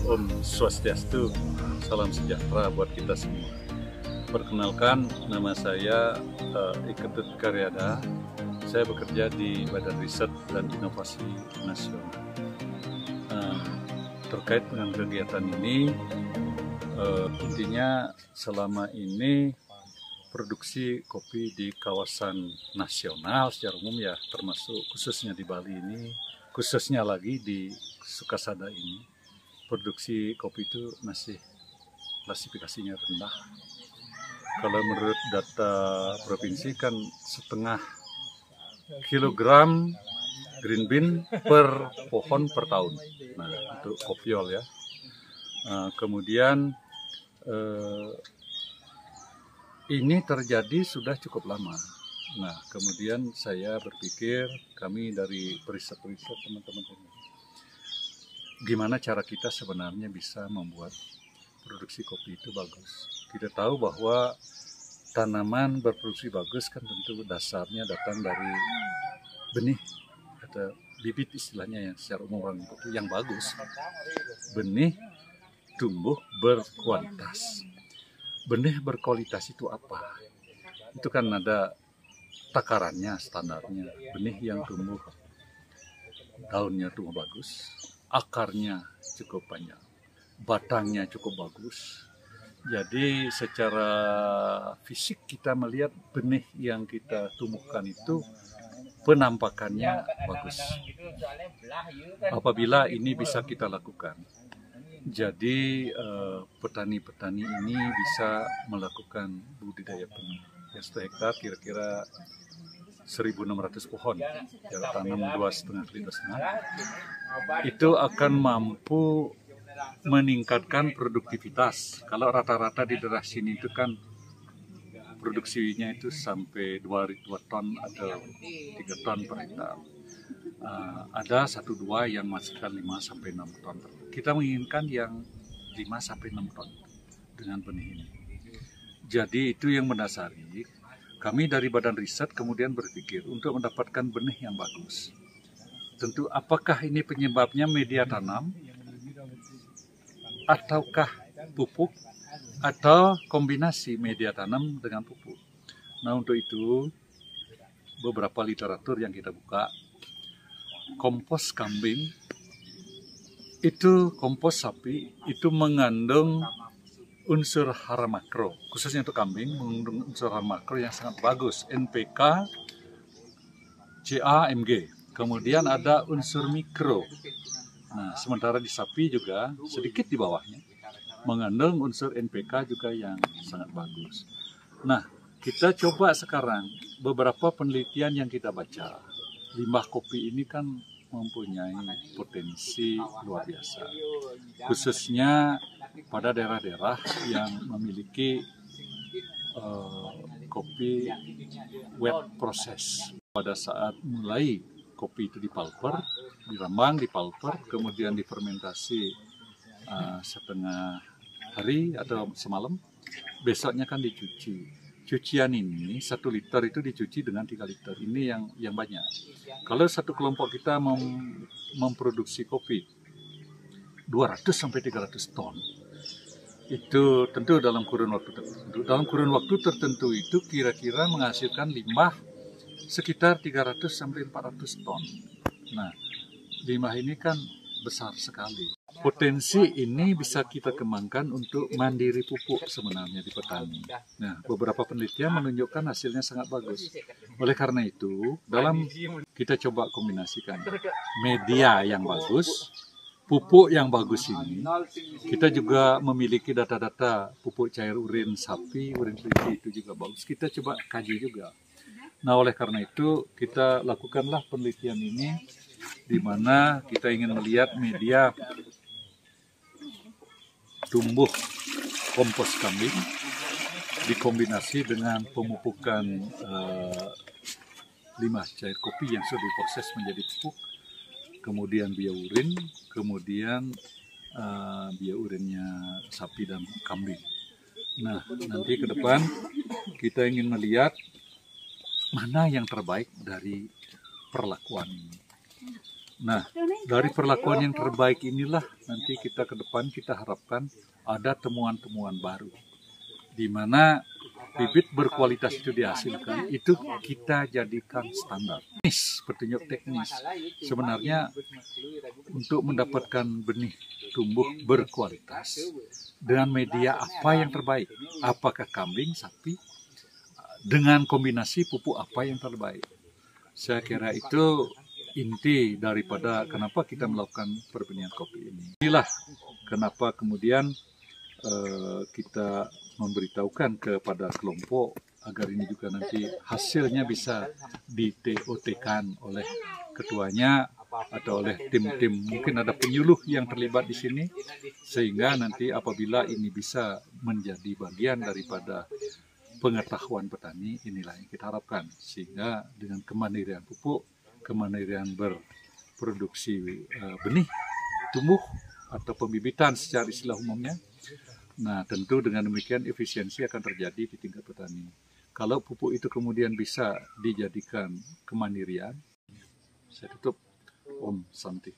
Om Swastiastu, salam sejahtera buat kita semua. Perkenalkan, nama saya Iketut Karyada. Saya bekerja di Badan Riset dan Inovasi Nasional. Terkait dengan kegiatan ini, intinya selama ini produksi kopi di kawasan nasional secara umum ya, termasuk khususnya di Bali ini, khususnya lagi di Sukasada ini, produksi kopi itu masih klasifikasinya rendah. Kalau menurut data provinsi kan setengah kilogram green bean per pohon per tahun. Nah, untuk kopiol ya. Kemudian ini terjadi sudah cukup lama. Nah, kemudian saya berpikir, kami dari periset-periset teman-teman ini, gimana cara kita sebenarnya bisa membuat produksi kopi itu bagus. Kita tahu bahwa tanaman berproduksi bagus kan tentu dasarnya datang dari benih atau bibit istilahnya yang secara umum orang itu yang bagus. Benih tumbuh berkualitas. Benih berkualitas itu apa? Itu kan ada takarannya, standarnya. Benih yang tumbuh, daunnya tumbuh bagus, akarnya cukup panjang, batangnya cukup bagus. Jadi secara fisik kita melihat benih yang kita tumbuhkan itu penampakannya bagus. Apabila ini bisa kita lakukan, jadi petani-petani ini bisa melakukan budidaya penuh. Ya, 1 hektar kira-kira 1.600 pohon, jarak tanam 2,5 liter setengah, itu akan mampu meningkatkan produktivitas. Kalau rata-rata di daerah sini itu kan produksinya itu sampai 2 ton atau 3 ton per hektar. Ada 1-2 yang menghasilkan 5-6 ton. Kita menginginkan yang 5-6 ton dengan benih ini. Jadi itu yang mendasari kami dari Badan Riset kemudian berpikir untuk mendapatkan benih yang bagus. Tentu apakah ini penyebabnya media tanam, ataukah pupuk, atau kombinasi media tanam dengan pupuk. Nah, untuk itu beberapa literatur yang kita buka, kompos kambing itu, kompos sapi itu mengandung unsur hara makro, khususnya untuk kambing mengandung unsur hara makro yang sangat bagus, NPK, Ca, Mg. Kemudian ada unsur mikro. Nah, sementara di sapi juga sedikit di bawahnya mengandung unsur NPK juga yang sangat bagus. Nah, kita coba sekarang beberapa penelitian yang kita baca. Limbah kopi ini kan mempunyai potensi luar biasa, khususnya pada daerah-daerah yang memiliki kopi wet process. Pada saat mulai kopi itu dipulper, dirambang, dipulper, kemudian difermentasi setengah hari atau semalam, besoknya kan dicuci. Cucian ini 1 liter itu dicuci dengan 3 liter. Ini yang banyak. Kalau satu kelompok kita memproduksi kopi 200-300 ton, itu tentu dalam kurun waktu tertentu. Dalam kurun waktu tertentu itu kira-kira menghasilkan limbah sekitar 300-400 ton. Nah, limbah ini kan besar sekali. Potensi ini bisa kita kembangkan untuk mandiri pupuk sebenarnya di petani. Nah, beberapa penelitian menunjukkan hasilnya sangat bagus. Oleh karena itu, dalam kita coba kombinasikan media yang bagus, pupuk yang bagus ini, kita juga memiliki data-data pupuk cair urin sapi, urin kelinci itu juga bagus. Kita coba kaji juga. Nah, oleh karena itu kita lakukanlah penelitian ini, di mana kita ingin melihat media tumbuh kompos kambing dikombinasi dengan pemupukan limbah cair kopi yang sudah diproses menjadi pupuk, kemudian biourin, kemudian biourinnya sapi dan kambing. Nah, nanti ke depan kita ingin melihat mana yang terbaik dari perlakuan ini. Nah, dari perlakuan yang terbaik inilah nanti kita ke depan kita harapkan ada temuan-temuan baru, di mana bibit berkualitas itu dihasilkan, itu kita jadikan standar. Petunjuk teknis, sebenarnya untuk mendapatkan benih tumbuh berkualitas dengan media apa yang terbaik, apakah kambing, sapi, dengan kombinasi pupuk apa yang terbaik. Saya kira itu inti daripada kenapa kita melakukan perbenihan kopi ini. Inilah kenapa kemudian kita memberitahukan kepada kelompok agar ini juga nanti hasilnya bisa di-TOT-kan oleh ketuanya atau oleh tim-tim, mungkin ada penyuluh yang terlibat di sini, sehingga nanti apabila ini bisa menjadi bagian daripada pengetahuan petani, inilah yang kita harapkan, sehingga dengan kemandirian pupuk, kemandirian berproduksi benih, tumbuh atau pembibitan secara istilah umumnya. Nah, tentu dengan demikian efisiensi akan terjadi di tingkat petani. Kalau pupuk itu kemudian bisa dijadikan kemandirian, saya tutup. Om Santi.